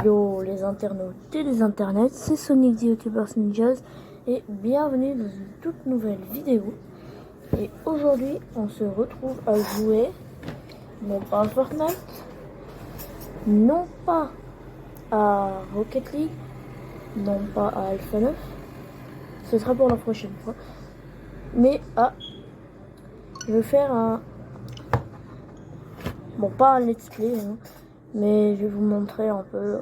Yo les internautes et les internets, c'est Sonic the YouTubers Ninjas et bienvenue dans une toute nouvelle vidéo. Et aujourd'hui on se retrouve à jouer non pas à Fortnite, non pas à Rocket League, non pas à Alpha 9, ce sera pour la prochaine fois, mais je vais faire bon, pas un let's play, hein, mais je vais vous montrer un peu.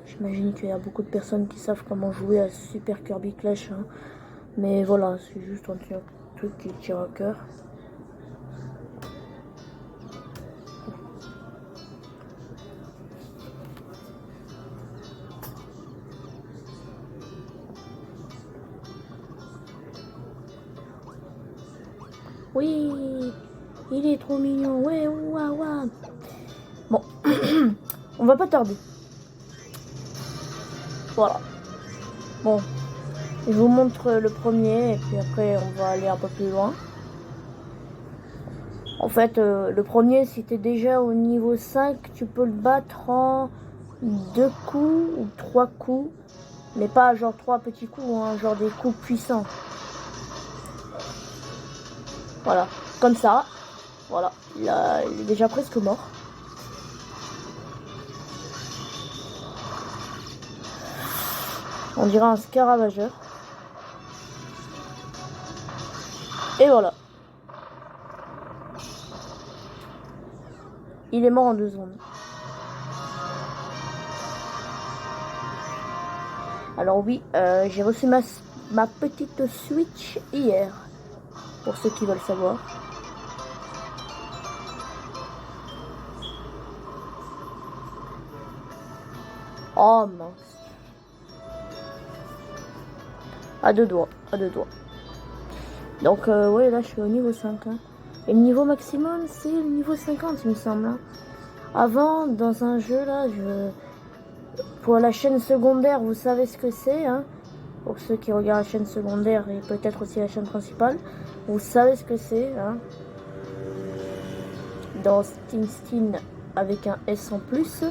J'imagine qu'il y a beaucoup de personnes qui savent comment jouer à Super Kirby Clash, hein. Mais voilà, c'est juste un petit truc qui tire à cœur. Oui, il est trop mignon, ouais, ouah, ouah. Bon, on va pas tarder. Voilà. Bon, je vous montre le premier et puis après on va aller un peu plus loin. En fait, le premier, si t'es déjà au niveau 5, tu peux le battre en 2 coups ou 3 coups. Mais pas genre 3 petits coups, hein, genre des coups puissants. Voilà, comme ça. Voilà, il est déjà presque mort. On dirait un scaravageur. Et voilà. Il est mort en 2 secondes. Alors oui, j'ai reçu ma petite Switch hier. Pour ceux qui veulent savoir. Oh mince. À deux doigts, à deux doigts. Donc ouais, là je suis au niveau 5. Hein. Et le niveau maximum, c'est le niveau 50, il me semble. Hein. Avant, dans un jeu, là, pour la chaîne secondaire, vous savez ce que c'est. Hein. Pour ceux qui regardent la chaîne secondaire et peut-être aussi la chaîne principale, vous savez ce que c'est. Hein. Dans Steen avec un S en plus.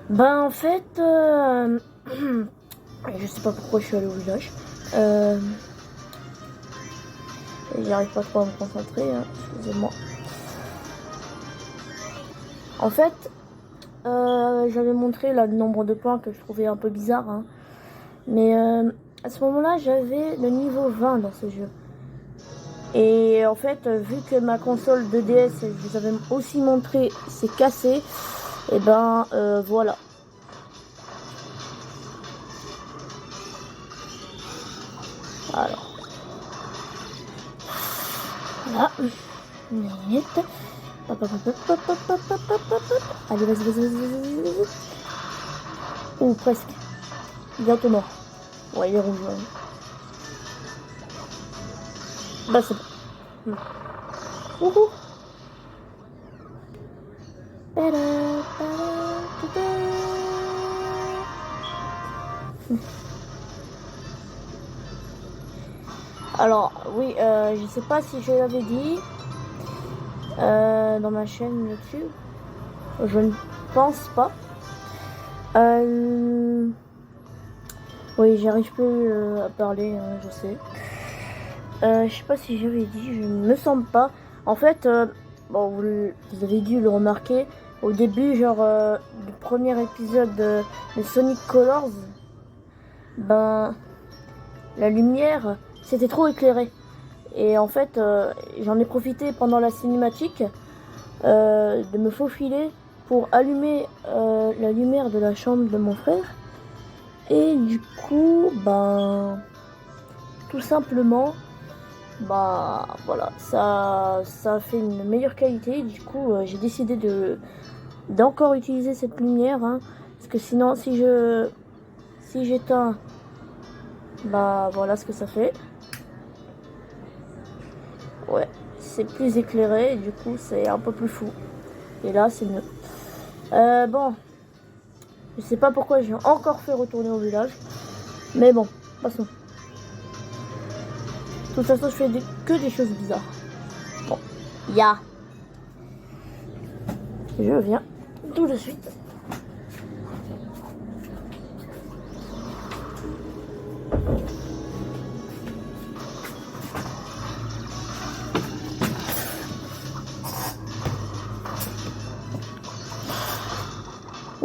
Ben en fait, je sais pas pourquoi je suis allée au village. J'arrive pas trop à me concentrer, hein, excusez-moi. En fait, j'avais montré là, le nombre de points que je trouvais un peu bizarre. Hein. Mais à ce moment-là, j'avais le niveau 20 dans ce jeu. Et en fait, vu que ma console 2DS, je vous avais aussi montré, s'est cassée, et ben voilà. Alors. Voilà. Une minute. Allez, vas-y. Ouh, presque. Bientôt mort. Ouais, il est rouge. Ouais. Bah, c'est bon. Wouhou. Alors, oui, je sais pas si je l'avais dit dans ma chaîne YouTube. Je ne pense pas. Oui, j'arrive plus à parler, hein, je sais. Je sais pas si j'avais dit, je ne me semble pas. En fait, bon, vous avez dû le remarquer. Au début, genre, du premier épisode de Sonic Colors, ben, la lumière, c'était trop éclairé. Et en fait, j'en ai profité pendant la cinématique de me faufiler pour allumer la lumière de la chambre de mon frère. Et du coup, ben, tout simplement, bah voilà, ça a fait une meilleure qualité. Du coup, j'ai décidé d'encore utiliser cette lumière, hein, parce que sinon, si j'éteins, bah voilà ce que ça fait. Ouais, c'est plus éclairé et du coup c'est un peu plus fou. Et là c'est mieux. Bon, je sais pas pourquoi j'ai encore fait retourner au village, mais bon, passons. De toute façon, je fais que des choses bizarres. Bon, Je viens tout de suite.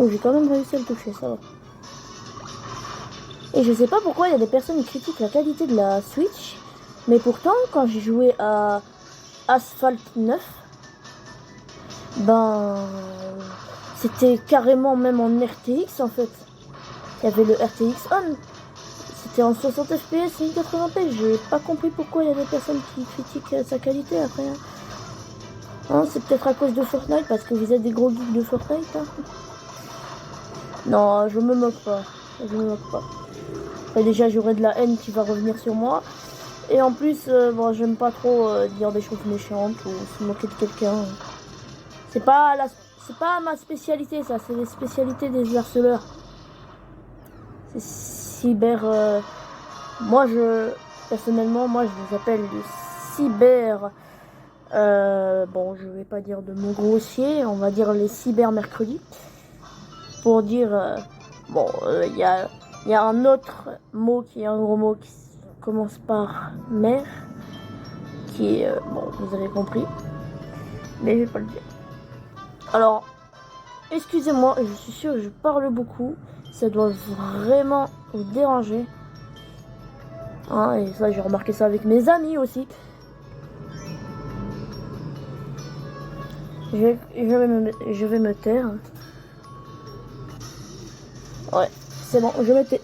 Oh, j'ai quand même réussi à le toucher, ça va. Et je sais pas pourquoi il y a des personnes qui critiquent la qualité de la Switch, mais pourtant, quand j'ai joué à Asphalt 9, ben, c'était carrément même en RTX en fait. Il y avait le RTX on. C'était en 60 fps, 1080p. J'ai pas compris pourquoi il y a des personnes qui critiquent sa qualité après. Hein, c'est peut-être à cause de Fortnite, parce que vous êtes des gros geeks de Fortnite. Hein. Non, je me moque pas. Je me moque pas. Après, déjà, j'aurai de la haine qui va revenir sur moi. Et en plus, bon, j'aime pas trop dire des choses méchantes ou se moquer de quelqu'un. C'est pas ma spécialité, ça. C'est les spécialités des harceleurs. C'est cyber. Personnellement, moi, je les appelle des cyber. Bon, je vais pas dire de mots grossiers. On va dire les cyber mercredis. Pour dire. Bon, il y a un autre mot qui est un gros mot qui commence par mère. Qui est. Bon, vous avez compris. Mais je vais pas le dire. Alors, excusez-moi, je suis sûre que je parle beaucoup. Ça doit vraiment vous déranger. Hein, et ça, j'ai remarqué ça avec mes amis aussi. Je vais me taire. Ouais, c'est bon, je me tais.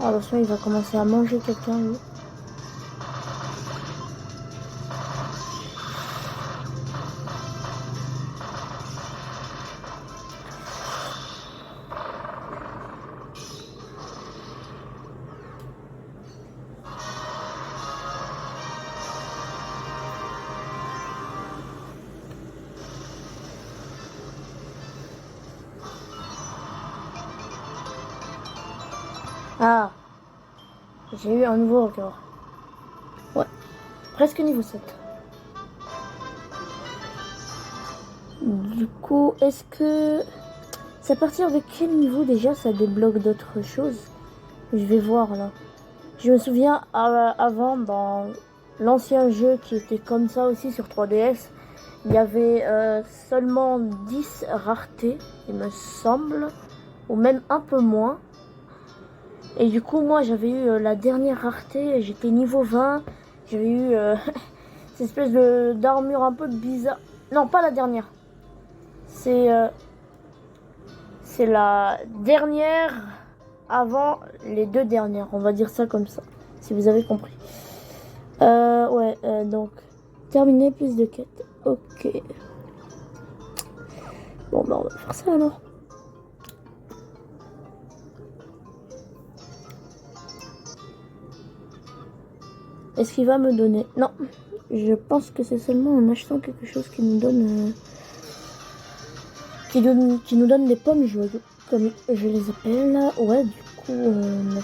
Attention, il va commencer à manger quelqu'un, lui. Ah, j'ai eu un nouveau record. Ouais, presque niveau 7. Du coup, est-ce que... c'est à partir de quel niveau déjà ça débloque d'autres choses? Je vais voir là. Je me souviens avant, dans l'ancien jeu qui était comme ça aussi sur 3DS, il y avait seulement 10 raretés, il me semble, ou même un peu moins. Et du coup, moi, j'avais eu la dernière rareté, j'étais niveau 20, j'avais eu cette espèce d'armure un peu bizarre. Non, pas la dernière. C'est la dernière avant les deux dernières, on va dire ça comme ça, si vous avez compris. Ouais, donc, terminer plus de quêtes. Ok. Bon, bah, on va faire ça alors. Est-ce qu'il va me donner... Non, je pense que c'est seulement en achetant quelque chose qui nous donne... qui nous donne des pommes joyeux, comme je les appelle. Ouais, du coup, on a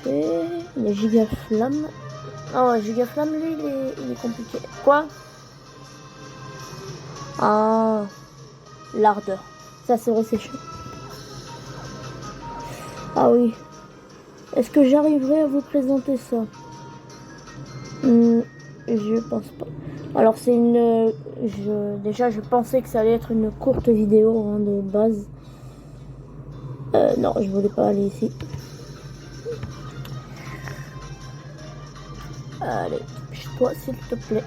fait... les gigaflammes. Oh, gigaflamme, lui, il est compliqué. Quoi? Ah, l'ardeur. Ça, c'est vrai, c'est chaud. Ah oui. Est-ce que j'arriverai à vous présenter ça? Je pense pas. Alors c'est une... déjà je pensais que ça allait être une courte vidéo hein, de base. Non, je voulais pas aller ici. Allez, Rapproche-toi, s'il te plaît.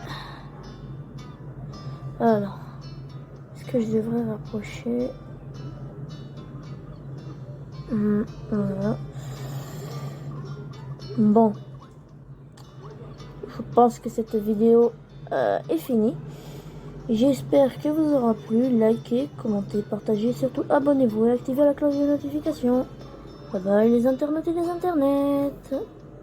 Alors, est-ce que je devrais rapprocher? Voilà. Bon, je pense que cette vidéo est finie. J'espère que vous aura plu. Likez, commentez, partagez, surtout abonnez-vous et activez la cloche de notification. Bye bye les internautes et les internets.